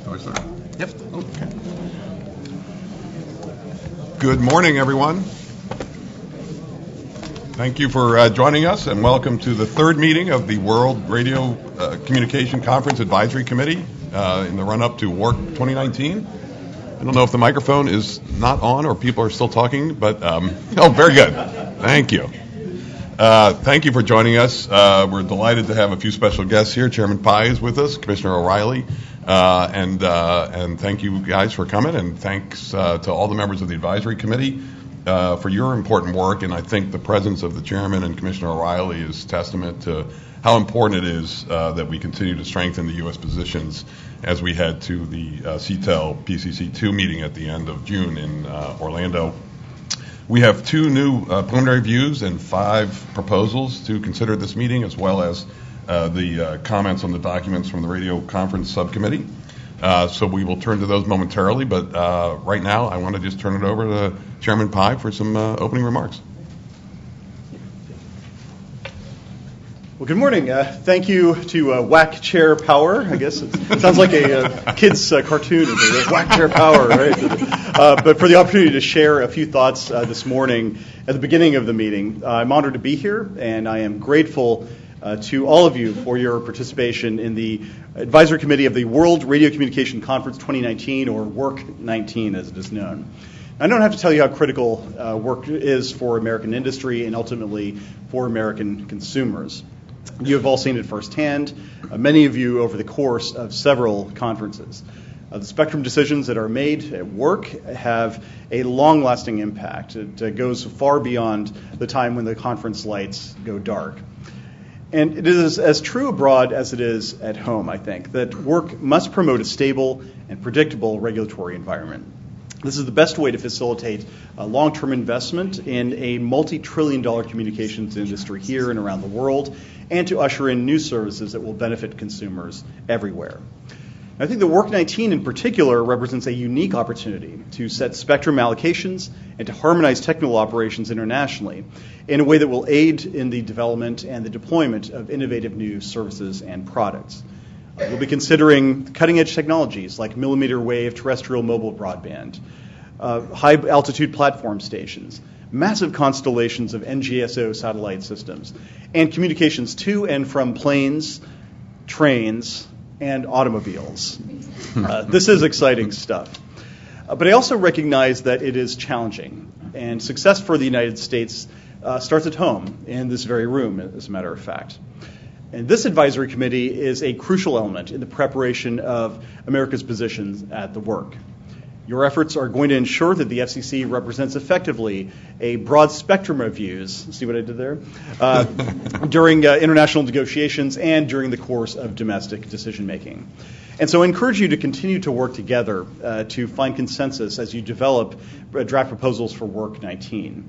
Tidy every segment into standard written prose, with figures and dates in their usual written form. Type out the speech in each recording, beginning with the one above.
Do I start? Yep. Okay. Good morning, everyone. Thank you for joining us, and welcome to the third meeting of the World Radio Communication Conference Advisory Committee in the run-up to WRC 2019. I don't know if the microphone is not on or people are still talking, but oh, very good. Thank you. Thank you for joining us. We're delighted to have a few special guests here. Chairman Pai is with us, Commissioner O'Reilly, and thank you guys for coming, and thanks to all the members of the advisory committee for your important work. And I think the presence of the chairman and Commissioner O'Reilly is testament to how important it is that we continue to strengthen the U.S. positions as we head to the CTEL PCC2 meeting at the end of June in Orlando. We have two new preliminary views and 5 proposals to consider this meeting, as well as the comments on the documents from the radio conference subcommittee. So we will turn to those momentarily, but right now I want to just turn it over to Chairman Pai for some opening remarks. Well, good morning. Thank you to Whack Chair Power. I guess it sounds like a kid's cartoon. Whack Chair Power, right? But for the opportunity to share a few thoughts this morning at the beginning of the meeting. I'm honored to be here, and I am grateful to all of you for your participation in the Advisory Committee of the World Radio Communication Conference 2019, or WRC-19 as it is known. I don't have to tell you how critical work is for American industry and ultimately for American consumers. You have all seen it firsthand, many of you over the course of several conferences. The spectrum decisions that are made at work have a long-lasting impact. It goes far beyond the time when the conference lights go dark. And it is as true abroad as it is at home, I think, that work must promote a stable and predictable regulatory environment. This is the best way to facilitate a long-term investment in a multi-trillion-dollar communications industry here and around the world, and to usher in new services that will benefit consumers everywhere. I think the WRC-19 in particular represents a unique opportunity to set spectrum allocations and to harmonize technical operations internationally in a way that will aid in the development and the deployment of innovative new services and products. We'll be considering cutting-edge technologies like millimeter wave terrestrial mobile broadband, high-altitude platform stations, massive constellations of NGSO satellite systems, and communications to and from planes, trains, and automobiles. This is exciting stuff. But I also recognize that it is challenging, and success for the United States starts at home, in this very room, as a matter of fact. And this advisory committee is a crucial element in the preparation of America's positions at the work. Your efforts are going to ensure that the FCC represents effectively a broad spectrum of views, see what I did there, during international negotiations and during the course of domestic decision making. And so I encourage you to continue to work together to find consensus as you develop draft proposals for WRC-19.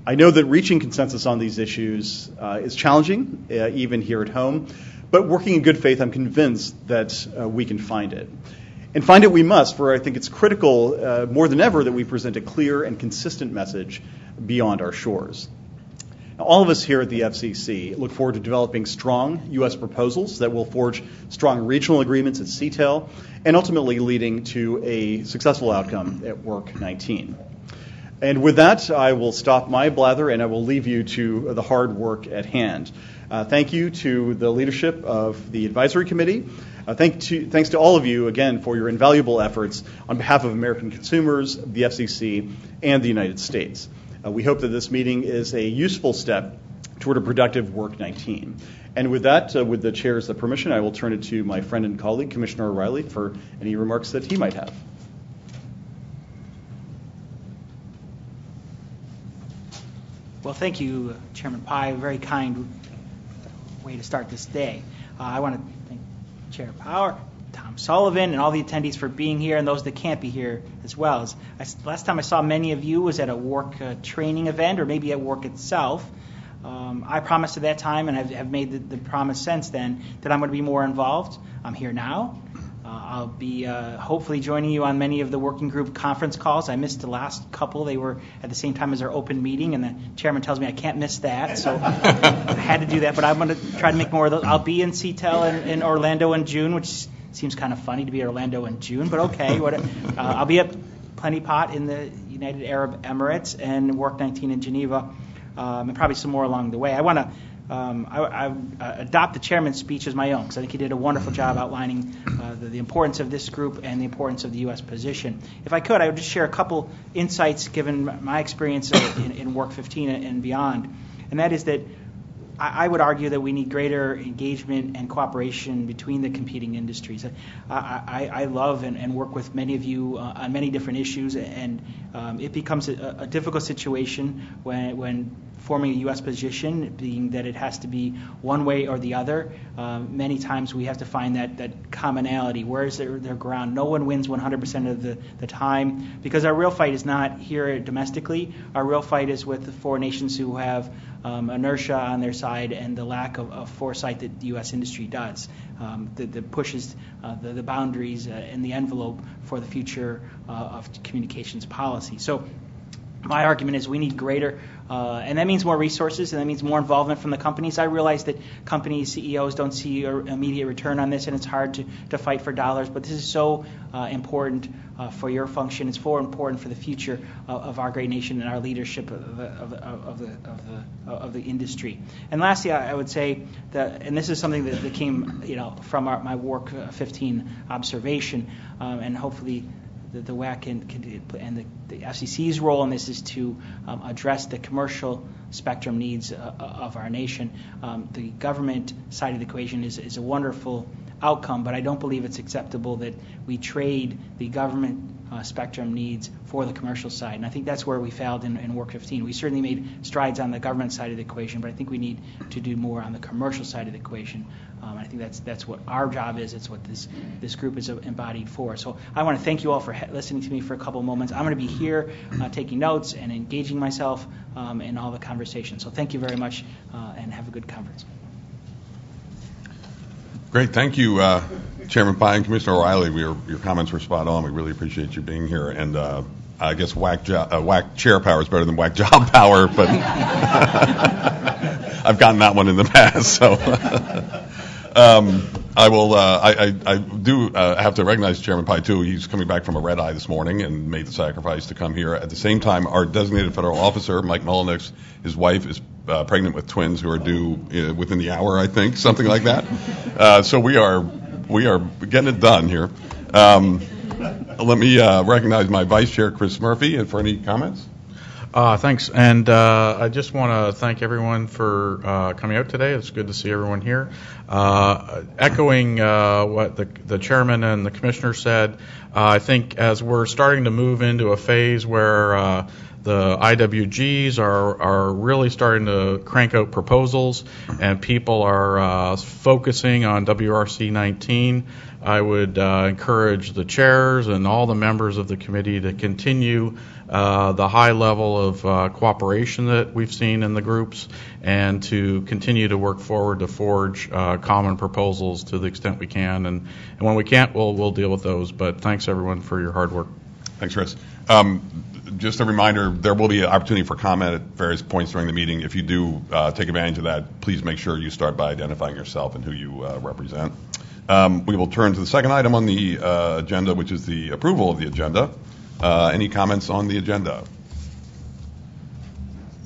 I know that reaching consensus on these issues is challenging, even here at home, but working in good faith, I'm convinced that we can find it. And find it we must, for I think it's critical more than ever that we present a clear and consistent message beyond our shores. Now, all of us here at the FCC look forward to developing strong U.S. proposals that will forge strong regional agreements at CTEL and ultimately leading to a successful outcome at WRC-19. And with that, I will stop my blather and I will leave you to the hard work at hand. Thank you to the leadership of the advisory committee. Thanks to all of you, again, for your invaluable efforts on behalf of American consumers, the FCC, and the United States. We hope that this meeting is a useful step toward a productive WRC-19. And with that, with the chair's permission, I will turn it to my friend and colleague, Commissioner O'Reilly, for any remarks that he might have. Well, thank you, Chairman Pai. Very kind way to start this day. I want to thank Chair Power, Tom Sullivan, and all the attendees for being here, and those that can't be here as well. Last time I saw many of you was at a WRC training event, or maybe at WRC itself. I promised at that time, and have made the promise since then, that I'm going to be more involved. I'm here now. I'll be hopefully joining you on many of the working group conference calls. I missed the last couple. They were at the same time as our open meeting, and the chairman tells me I can't miss that, so I had to do that. But I'm going to try to make more of those. I'll be in CTEL in Orlando in June, which Seems kind of funny to be in Orlando in June, but okay. I'll be at Plenty Pot in the United Arab Emirates and WRC-19 in Geneva, and probably some more along the way. I want to I adopt the chairman's speech as my own, because I think he did a wonderful job outlining the importance of this group and the importance of the U.S. position. If I could, I would just share a couple insights given my experience in WRC 15 and beyond, and that is that I would argue that we need greater engagement and cooperation between the competing industries. I love and work with many of you on many different issues, and it becomes a difficult situation when forming a U.S. position, being that it has to be one way or the other. Many times we have to find that commonality. Where is their ground? No one wins 100% of the time, because our real fight is not here domestically. Our real fight is with the foreign nations who have inertia on their side and the lack of foresight that the U.S. industry does, that pushes the boundaries and the envelope for the future of communications policy. So my argument is we need greater, and that means more resources, and that means more involvement from the companies. I realize that companies, CEOs don't see an immediate return on this, and it's hard to fight for dollars, but this is so important for your function. It's so important for the future of our great nation and our leadership of the industry. And lastly, I would say that, and this is something that came from my WRC 15 observation, and hopefully the WAC and the FCC's role in this is to address the commercial spectrum needs of our nation. The government side of the equation is a wonderful outcome, but I don't believe it's acceptable that we trade the government spectrum needs for the commercial side. And I think that's where we failed in WRC 15. We certainly made strides on the government side of the equation, but I think we need to do more on the commercial side of the equation. I think that's what our job is. It's what this group is embodied for. So I want to thank you all for listening to me for a couple of moments. I'm going to be here taking notes and engaging myself in all the conversations. So thank you very much, and have a good conference. Great. Thank you, Chairman Pai and Commissioner O'Reilly. Your comments were spot on. We really appreciate you being here. And I guess WAC chair power is better than WAC job power, but I've gotten that one in the past. So I will. I do have to recognize Chairman Pai too. He's coming back from a red eye this morning and made the sacrifice to come here. At the same time, our designated federal officer, Mike Mullenix, his wife is pregnant with twins who are due within the hour, I think, something like that. So we are getting it done here. Let me recognize my Vice Chair, Chris Murphy, and for any comments. Thanks. And I just want to thank everyone for coming out today. It's good to see everyone here. Echoing what the chairman and the commissioner said, I think as we're starting to move into a phase where the IWGs are really starting to crank out proposals and people are focusing on WRC-19, I would encourage the chairs and all the members of the committee to continue the high level of cooperation that we've seen in the groups, and to continue to work forward to forge common proposals to the extent we can. And when we can't, we'll deal with those. But thanks, everyone, for your hard work. Thanks, Chris. Just a reminder, there will be an opportunity for comment at various points during the meeting. If you do take advantage of that, please make sure you start by identifying yourself and who you represent. We will turn to the second item on the agenda, which is the approval of the agenda. Any comments on the agenda?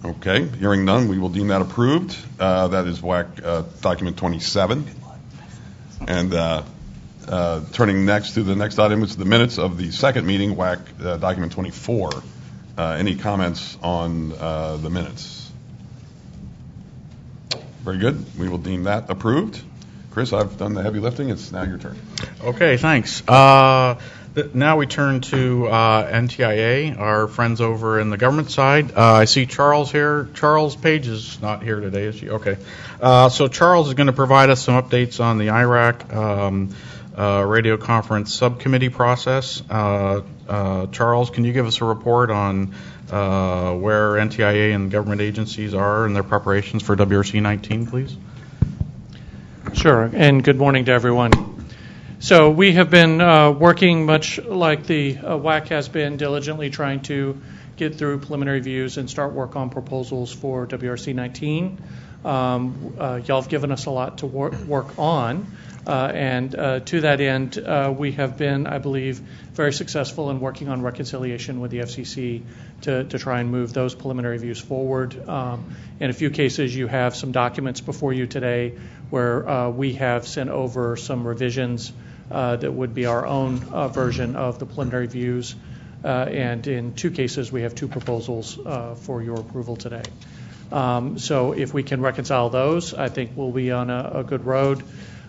Okay, hearing none, we will deem that approved. That is WAC document 27. And turning next to the next item, which is the minutes of the second meeting, WAC document 24. Any comments on the minutes? Very good. We will deem that approved. Chris, I've done the heavy lifting. It's now your turn. Okay, thanks. Now we turn to NTIA, our friends over in the government side. I see Charles here. Charles Page is not here today, is she? Okay. So Charles is going to provide us some updates on the IRAC radio conference subcommittee process. Charles, can you give us a report on where NTIA and government agencies are in their preparations for WRC-19, please? Sure, and good morning to everyone. So we have been working much like the WAC has been, diligently trying to get through preliminary views and start work on proposals for WRC-19. Y'all have given us a lot to work on. And to that end, we have been, I believe, very successful in working on reconciliation with the FCC to try and move those preliminary views forward. In a few cases, you have some documents before you today where we have sent over some revisions that would be our own version of the preliminary views. And in 2 cases, we have 2 proposals for your approval today. So if we can reconcile those, I think we'll be on a good road.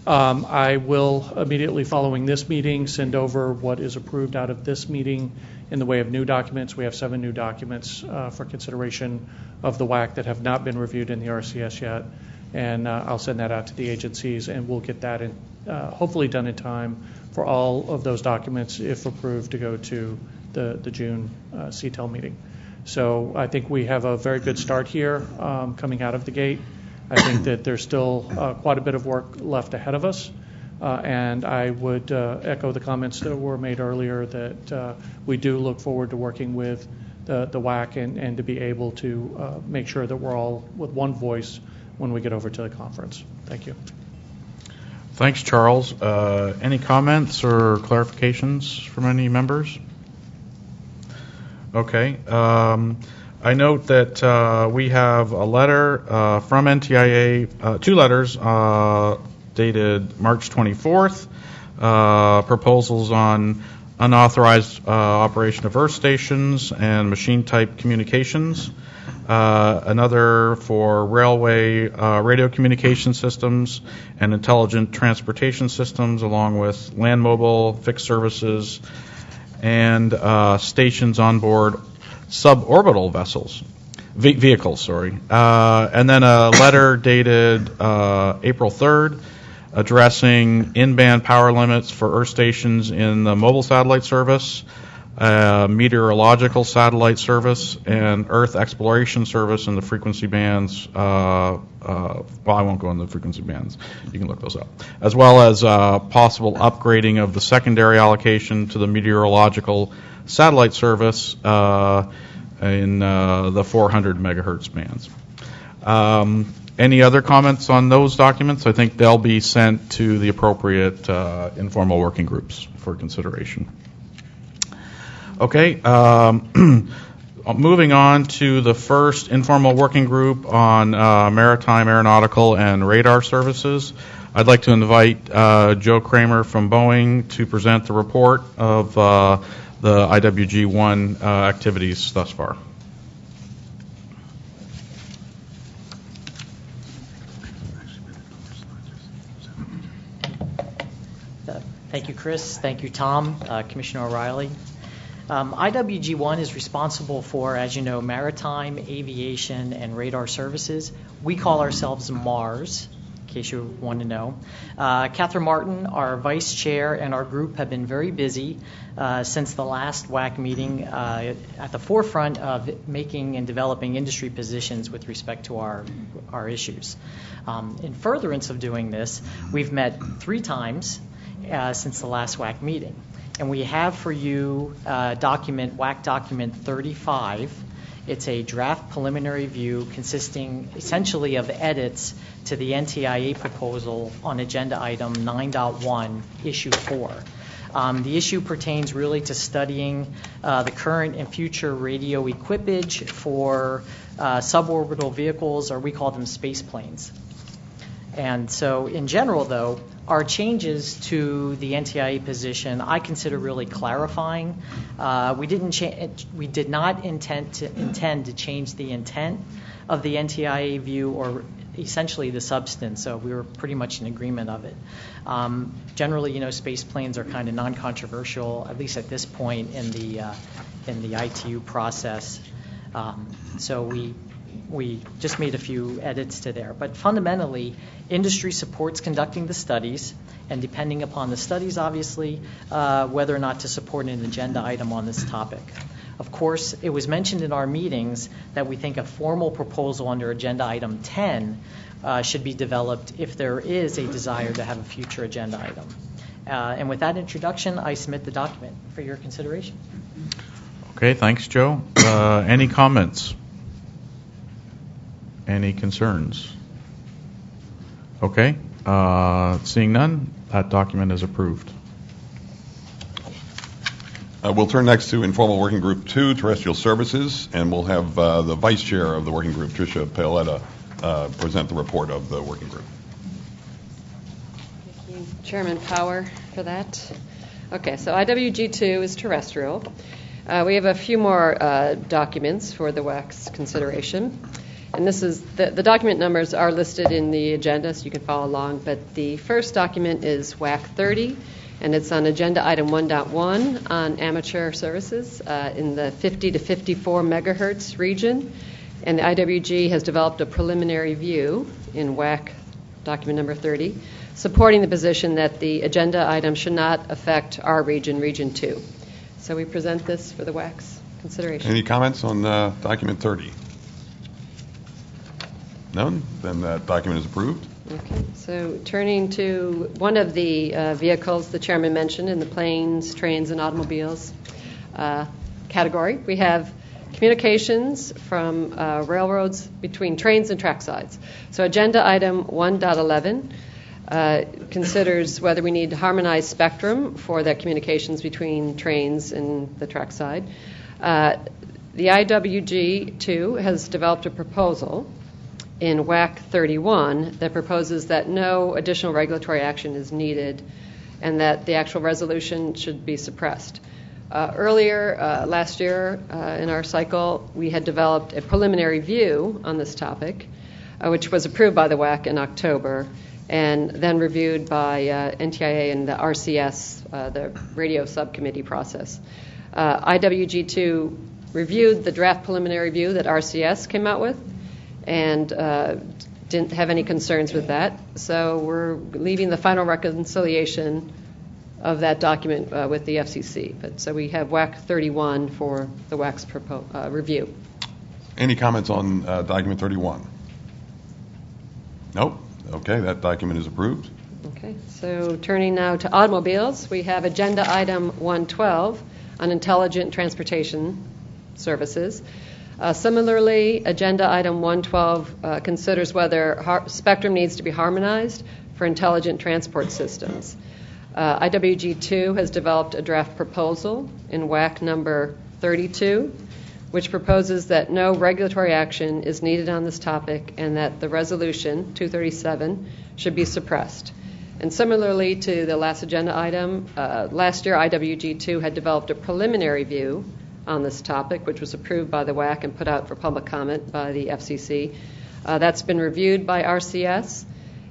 I will, immediately following this meeting, send over what is approved out of this meeting in the way of new documents. We have 7 new documents for consideration of the WAC that have not been reviewed in the RCS yet. And I'll send that out to the agencies, and we'll get that hopefully done in time for all of those documents, if approved, to go to the June CTEL meeting. So I think we have a very good start here coming out of the gate. I think that there's still quite a bit of work left ahead of us, and I would echo the comments that were made earlier that we do look forward to working with the WAC and to be able to make sure that we're all with one voice when we get over to the conference. Thank you. Thanks, Charles. Any comments or clarifications from any members? Okay. I note that we have a letter from NTIA, 2 letters dated March 24th, proposals on unauthorized operation of earth stations and machine-type communications. Another for railway radio communication systems and intelligent transportation systems, along with land mobile, fixed services, and stations on board suborbital vehicles, and then a letter dated April 3rd addressing in-band power limits for earth stations in the mobile satellite service, meteorological satellite service, and earth exploration service in the frequency bands. Well, I won't go into the frequency bands. You can look those up. As well as possible upgrading of the secondary allocation to the meteorological satellite service in the 400 megahertz bands. Any other comments on those documents? I think they'll be sent to the appropriate informal working groups for consideration. Okay, moving on to the first informal working group on maritime, aeronautical, and radar services. I'd like to invite Joe Kramer from Boeing to present the report of the IWG-1 activities thus far. Thank you, Chris. Thank you, Tom, Commissioner O'Reilly. IWG-1 is responsible for, as you know, maritime, aviation, and radar services. We call ourselves MARS, in case you want to know. Catherine Martin, our vice chair, and our group have been very busy since the last WAC meeting at the forefront of making and developing industry positions with respect to our issues. In furtherance of doing this, we've met 3 times since the last WAC meeting. And we have for you WAC document 35. It's a draft preliminary view consisting essentially of edits to the NTIA proposal on agenda item 9.1, issue 4. The issue pertains really to studying the current and future radio equipage for suborbital vehicles, or we call them space planes. And so in general, though, our changes to the NTIA position I consider really clarifying. We did not intend to change the intent of the NTIA view or essentially the substance, so we were pretty much in agreement of it. Generally, space planes are kind of non-controversial, at least at this point in the ITU process. So we just made a few edits to there. But fundamentally, industry supports conducting the studies, and depending upon the studies, obviously, whether or not to support an agenda item on this topic. Of course, it was mentioned in our meetings that we think a formal proposal under agenda item 10 should be developed if there is a desire to have a future agenda item. And with that introduction, I submit the document for your consideration. Okay, thanks, Joe. Any comments? Any concerns? Okay. Seeing none, that document is approved. We'll turn next to Informal Working Group 2, Terrestrial Services, and we'll have the Vice Chair of the Working Group, Tricia Paoletta, present the report of the Working Group. Thank you, Chairman Power, for that. Okay, so IWG2 is terrestrial. We have a few more documents for the WAC's consideration. And this is the document numbers are listed in the agenda, so you can follow along. But the first document is WAC 30, and it's on agenda item 1.1 on amateur services in the 50 to 54 megahertz region. And the IWG has developed a preliminary view in WAC document number 30, supporting the position that the agenda item should not affect our region, Region 2. So we present this for the WAC's consideration. Any comments on document 30? None? Then that document is approved. Okay, so turning to one of the vehicles the chairman mentioned in the planes, trains, and automobiles category, we have communications from railroads between trains and tracksides. So agenda item 1.11 considers whether we need to harmonize spectrum for that communications between trains and the trackside. The IWG2 has developed a proposal in WAC 31 that proposes that no additional regulatory action is needed and that the actual resolution should be suppressed. Earlier last year in our cycle, we had developed a preliminary view on this topic, which was approved by the WAC in October and then reviewed by NTIA and the RCS, the radio subcommittee process. IWG2 reviewed the draft preliminary view that RCS came out with and didn't have any concerns with that. So we're leaving the final reconciliation of that document with the FCC. But so we have WAC 31 for the WAC's review. Any comments on document 31? Nope. Okay, that document is approved. Okay, so turning now to automobiles, we have agenda item 112 on intelligent transportation services. Similarly, agenda item 112 considers whether spectrum needs to be harmonized for intelligent transport systems. IWG2 has developed a draft proposal in WAC number 32, which proposes that no regulatory action is needed on this topic and that the resolution 237 should be suppressed. And similarly to the last agenda item, last year IWG2 had developed a preliminary view on this topic, which was approved by the WAC and put out for public comment by the FCC. That's been reviewed by RCS,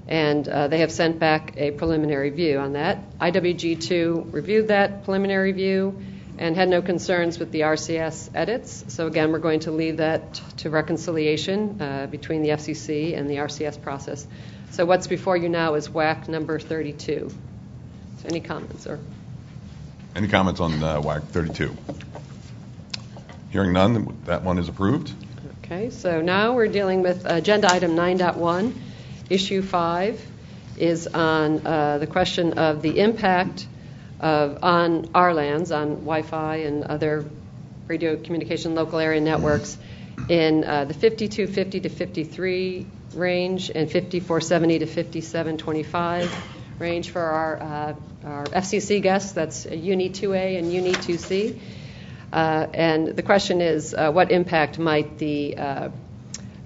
and they have sent back a preliminary view on that. IWG2 reviewed that preliminary view and had no concerns with the RCS edits. So again, we're going to leave that to reconciliation between the FCC and the RCS process. So what's before you now is WAC number 32. So any comments? Any comments on WAC 32? Hearing none, that one is approved. Okay, so now we're dealing with agenda item 9.1. Issue 5 is on the question of the impact on our lands, on Wi-Fi and other radio communication local area networks in the 5250 to 53 range and 5470 to 5725 range for our FCC guests. That's Uni 2A and Uni 2C. And the question is, what impact might the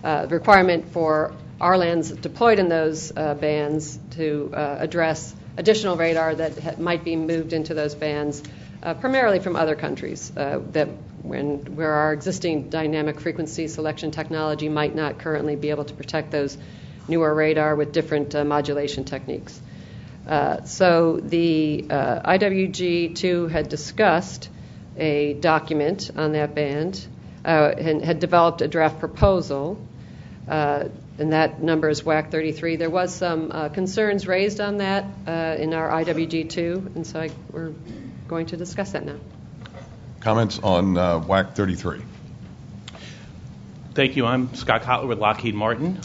requirement for our lands deployed in those bands to address additional radar that might be moved into those bands, primarily from other countries, where our existing dynamic frequency selection technology might not currently be able to protect those newer radar with different modulation techniques. So the IWG2 had discussed a document on that band and had developed a draft proposal, and that number is WAC 33. There was some concerns raised on that in our IWG2, and so we're going to discuss that now. Comments on WAC 33? Thank you. I'm Scott Kotler with Lockheed Martin.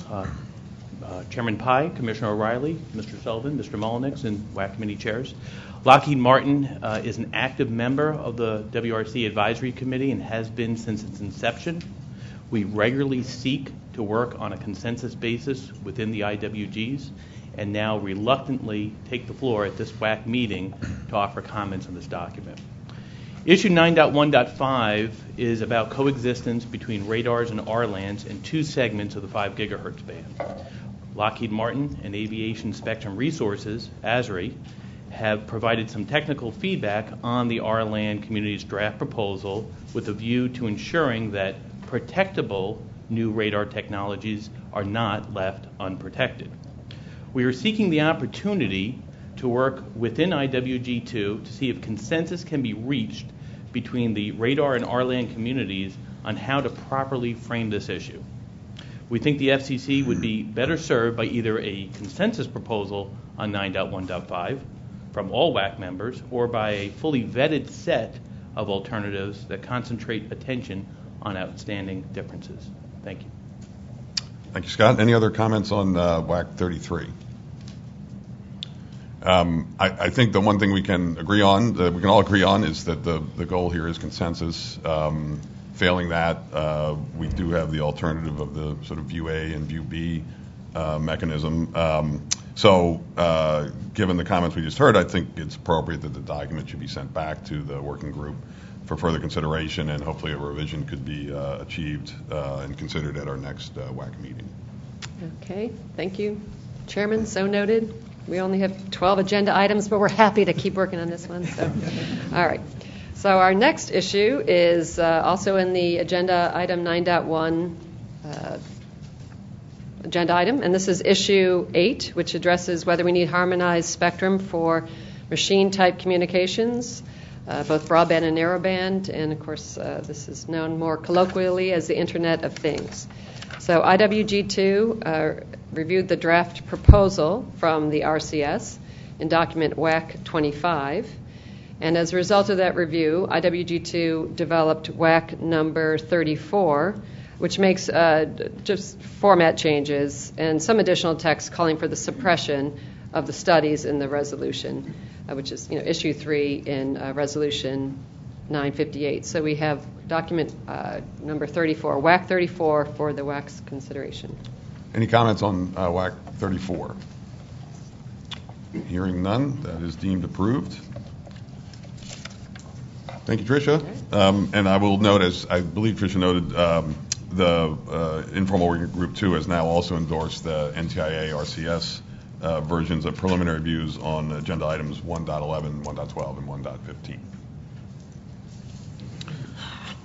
Chairman Pai, Commissioner O'Reilly, Mr. Sullivan, Mr. Mullenix, and WAC committee chairs. Lockheed Martin is an active member of the WRC Advisory Committee and has been since its inception. We regularly seek to work on a consensus basis within the IWGs, and now reluctantly take the floor at this WAC meeting to offer comments on this document. Issue 9.1.5 is about coexistence between radars and RLANs in two segments of the 5 gigahertz band. Lockheed Martin and Aviation Spectrum Resources, ASRI, have provided some technical feedback on the RLAN community's draft proposal with a view to ensuring that protectable new radar technologies are not left unprotected. We are seeking the opportunity to work within IWG2 to see if consensus can be reached between the radar and RLAN communities on how to properly frame this issue. We think the FCC would be better served by either a consensus proposal on 9.1.5 from all WAC members or by a fully vetted set of alternatives that concentrate attention on outstanding differences. Thank you. Thank you, Scott. Any other comments on WAC 33? I think the one thing we can agree on, that we can all agree on, is that the goal here is consensus. Failing that, we do have the alternative of the sort of View A and View B mechanism. So given the comments we just heard, I think it's appropriate that the document should be sent back to the working group for further consideration, and hopefully a revision could be achieved and considered at our next WAC meeting. Okay, thank you, Chairman. So noted. We only have 12 agenda items, but we're happy to keep working on this one. So, all right. So our next issue is also in the agenda item 9.1 agenda item, and this is issue 8, which addresses whether we need harmonized spectrum for machine-type communications, both broadband and narrowband, and of course this is known more colloquially as the Internet of Things. So IWG2 reviewed the draft proposal from the RCS in document WAC 25. And as a result of that review, IWG2 developed WAC number 34, which makes just format changes and some additional text calling for the suppression of the studies in the resolution, which is issue 3 in resolution 958. So we have document number 34, WAC 34, for the WAC's consideration. Any comments on WAC 34? Hearing none, that is deemed approved. Thank you, Tricia. And I will note, as I believe Tricia noted, the informal working group 2 has now also endorsed the NTIA RCS versions of preliminary views on agenda items 1.11, 1.12, and 1.15.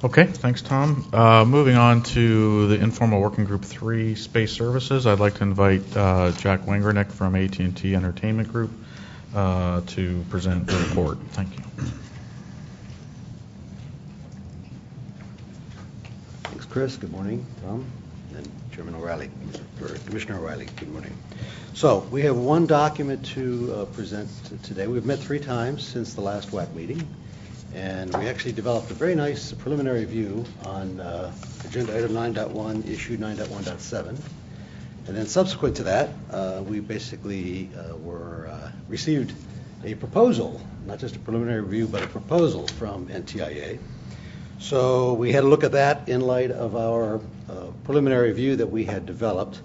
Okay, thanks, Tom. Moving on to the informal working group 3, space services. I'd like to invite Jack Wangernick from AT&T Entertainment Group to present the report. Thank you. Thanks, Chris. Good morning, Tom, and Chairman O'Reilly, or Commissioner O'Reilly. Good morning. So we have one document to present today. We've met 3 times since the last WAC meeting, and we actually developed a very nice preliminary view on agenda item 9.1, issue 9.1.7. And then subsequent to that, we basically received a proposal, not just a preliminary review, but a proposal from NTIA. So we had a look at that in light of our preliminary view that we had developed,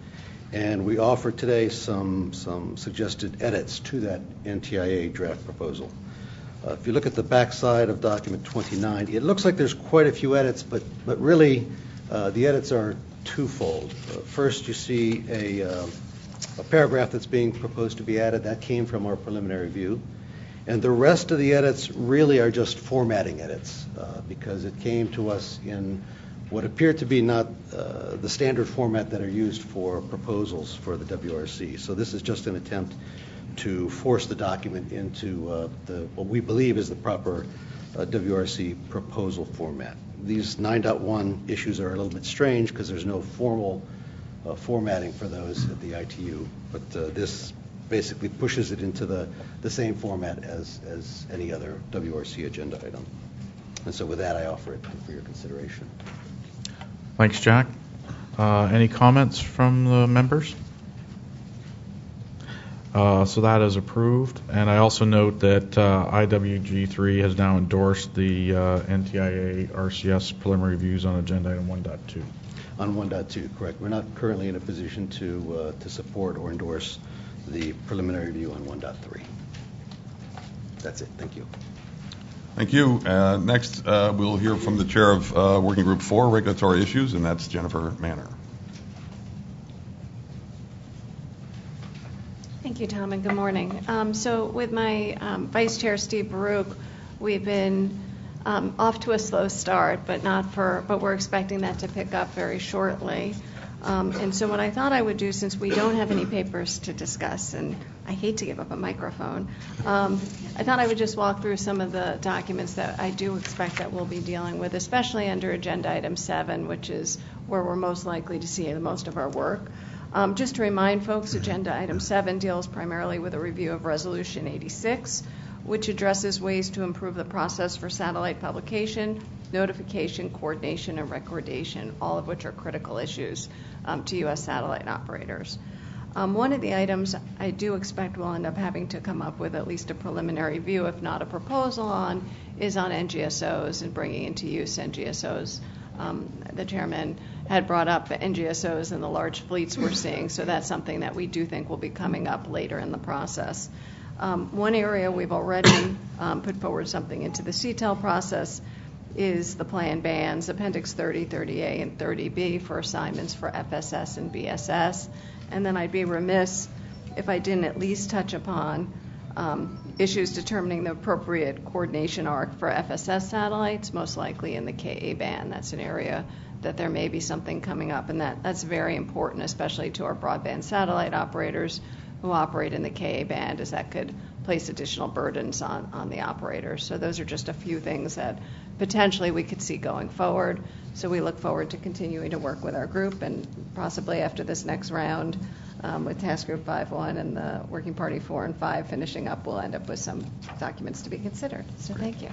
and we offered today some suggested edits to that NTIA draft proposal. If you look at the back side of document 29, it looks like there's quite a few edits, but really the edits are twofold. First, you see a paragraph that's being proposed to be added. That came from our preliminary view. And the rest of the edits really are just formatting edits because it came to us in what appeared to be not the standard format that are used for proposals for the WRC. So this is just an attempt to force the document into what we believe is the proper WRC proposal format. These 9.1 issues are a little bit strange because there's no formal formatting for those at the ITU, but this basically pushes it into the same format as any other WRC agenda item. And so with that, I offer it for your consideration. Thanks, Jack. Any comments from the members? So that is approved. And I also note that IWG3 has now endorsed the NTIA RCS preliminary reviews on agenda item 1.2. On 1.2, correct. We're not currently in a position to support or endorse the preliminary review on 1.3. That's it. Thank you. Thank you. Next, we'll hear from the chair of Working Group 4, Regulatory Issues, and that's Jennifer Manor. Thank you, Tom, and good morning. So with my Vice Chair, Steve Baruch, we've been off to a slow start, but we're expecting that to pick up very shortly. And so what I thought I would do, since we don't have any papers to discuss, and I hate to give up a microphone, I thought I would just walk through some of the documents that I do expect that we'll be dealing with, especially under Agenda Item 7, which is where we're most likely to see the most of our work. Just to remind folks, Agenda Item 7 deals primarily with a review of Resolution 86, which addresses ways to improve the process for satellite publication, notification, coordination, and recordation, all of which are critical issues to U.S. satellite operators. One of the items I do expect we'll end up having to come up with at least a preliminary view, if not a proposal on, is on NGSOs and bringing into use NGSOs. The chairman had brought up NGSOs and the large fleets we're seeing, so that's something that we do think will be coming up later in the process. One area we've already put forward something into the CTEL process is the planned bands, Appendix 30, 30A, and 30B for assignments for FSS and BSS. And then I'd be remiss if I didn't at least touch upon issues determining the appropriate coordination arc for FSS satellites, most likely in the KA band. That's an area that there may be something coming up, and that's very important, especially to our broadband satellite operators who operate in the KA band, as that could place additional burdens on the operators. So those are just a few things that potentially we could see going forward. So we look forward to continuing to work with our group, and possibly after this next round with Task Group 5-1 and the Working Party 4 and 5 finishing up, we'll end up with some documents to be considered. So thank you.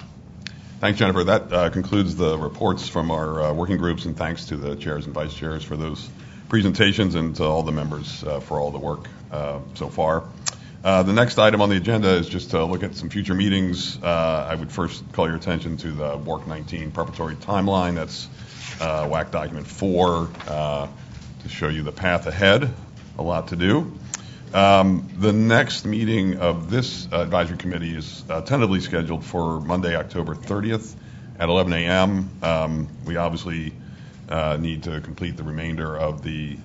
Thanks, Jennifer. That concludes the reports from our working groups, and thanks to the chairs and vice chairs for those presentations, and to all the members for all the work so far. The next item on the agenda is just to look at some future meetings. I would first call your attention to the WRC-19 preparatory timeline. That's WAC document 4 to show you the path ahead. A lot to do. The next meeting of this advisory committee is tentatively scheduled for Monday, October 30th at 11 a.m. We obviously need to complete the remainder of the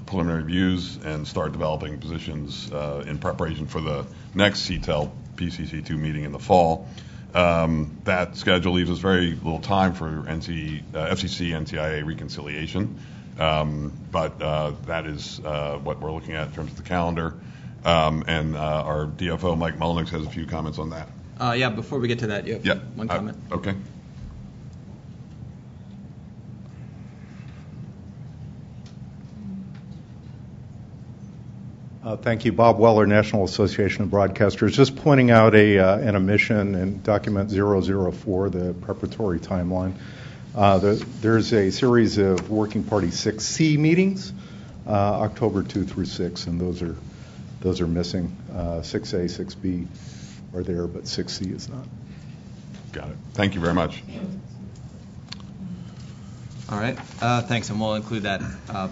preliminary reviews and start developing positions in preparation for the next CTEL PCC2 meeting in the fall. That schedule leaves us very little time for FCC NTIA reconciliation, but that is what we're looking at in terms of the calendar. And our DFO, Mike Mullenix, has a few comments on that. Yeah, before we get to that, you have one comment. Okay. Thank you. Bob Weller, National Association of Broadcasters. Just pointing out an omission in document 004, the preparatory timeline. There's a series of Working Party 6C meetings, October 2 through 6, and those are missing. 6A, 6B are there, but 6C is not. Got it. Thank you very much. All right. Thanks, and we'll include that,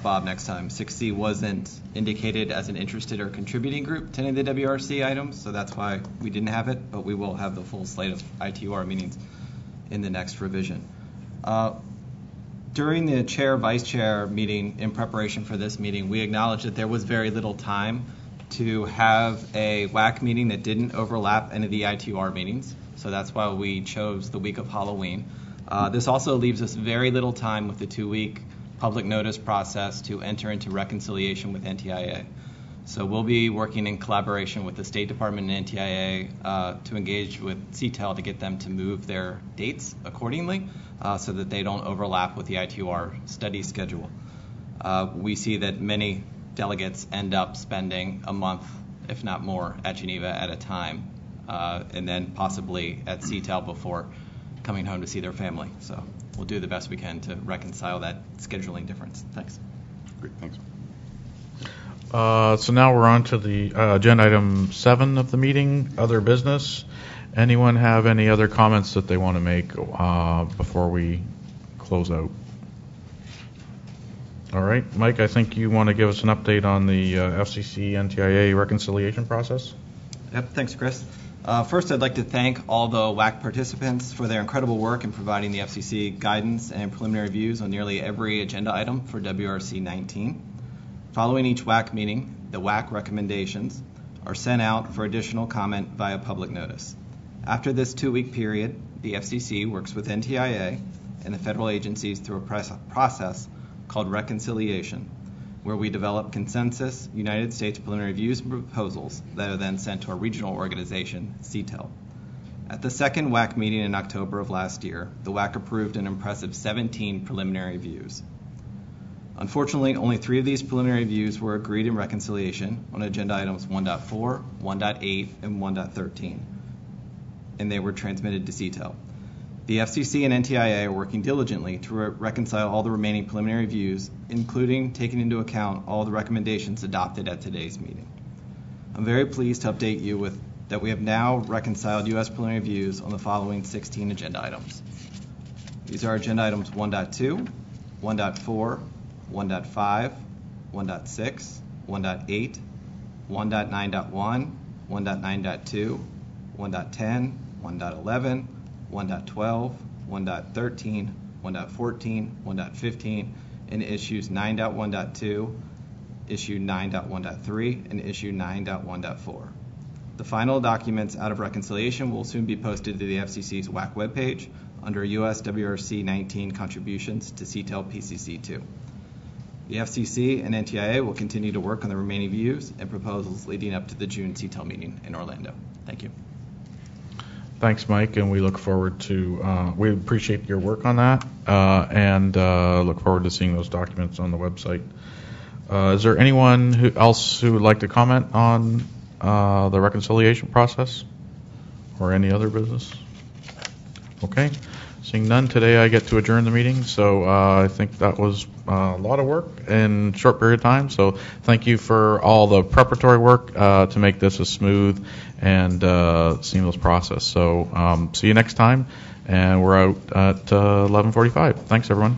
Bob, next time. 6C wasn't indicated as an interested or contributing group to any of the WRC items, so that's why we didn't have it, but we will have the full slate of ITUR meetings in the next revision. During the chair-vice chair meeting in preparation for this meeting, we acknowledged that there was very little time to have a WAC meeting that didn't overlap any of the ITUR meetings, so that's why we chose the week of Halloween. This also leaves us very little time with the 2-week public notice process to enter into reconciliation with NTIA. So we'll be working in collaboration with the State Department and NTIA to engage with CTEL to get them to move their dates accordingly so that they don't overlap with the ITUR study schedule. We see that many delegates end up spending a month, if not more, at Geneva at a time, and then possibly at CTEL before coming home to see their family. So we'll do the best we can to reconcile that scheduling difference. Thanks. Great, thanks. So now we're on to the agenda item 7 of the meeting, other business. Anyone have any other comments that they want to make before we close out? All right, Mike, I think you want to give us an update on the FCC NTIA reconciliation process. Yep, thanks, Chris. First, I'd like to thank all the WAC participants for their incredible work in providing the FCC guidance and preliminary views on nearly every agenda item for WRC-19. Following each WAC meeting, the WAC recommendations are sent out for additional comment via public notice. After this 2-week period, the FCC works with NTIA and the federal agencies through a process called reconciliation, where we develop consensus United States preliminary views and proposals that are then sent to our regional organization, CTEL. At the second WAC meeting in October of last year, the WAC approved an impressive 17 preliminary views. Unfortunately, only 3 of these preliminary views were agreed in reconciliation on agenda items 1.4, 1.8, and 1.13, and they were transmitted to CTEL. The FCC and NTIA are working diligently to reconcile all the remaining preliminary views, including taking into account all the recommendations adopted at today's meeting. I'm very pleased to update you that we have now reconciled U.S. preliminary views on the following 16 agenda items. These are agenda items 1.2, 1.4, 1.5, 1.6, 1.8, 1.9.1, 1.9.2, 1.10, 1.11, 1.12, 1.13, 1.14, 1.15, and issues 9.1.2, issue 9.1.3, and issue 9.1.4. The final documents out of reconciliation will soon be posted to the FCC's WAC webpage under U.S. WRC-19 contributions to CTEL PCC2. The FCC and NTIA will continue to work on the remaining views and proposals leading up to the June CTEL meeting in Orlando. Thank you. Thanks, Mike, and we look forward to, we appreciate your work on that, and look forward to seeing those documents on the website. Is there anyone else who would like to comment on the reconciliation process or any other business? Okay. Seeing none, today I get to adjourn the meeting, so I think that was a lot of work in a short period of time. So thank you for all the preparatory work to make this a smooth and seamless process. So see you next time, and we're out at 11:45. Thanks, everyone.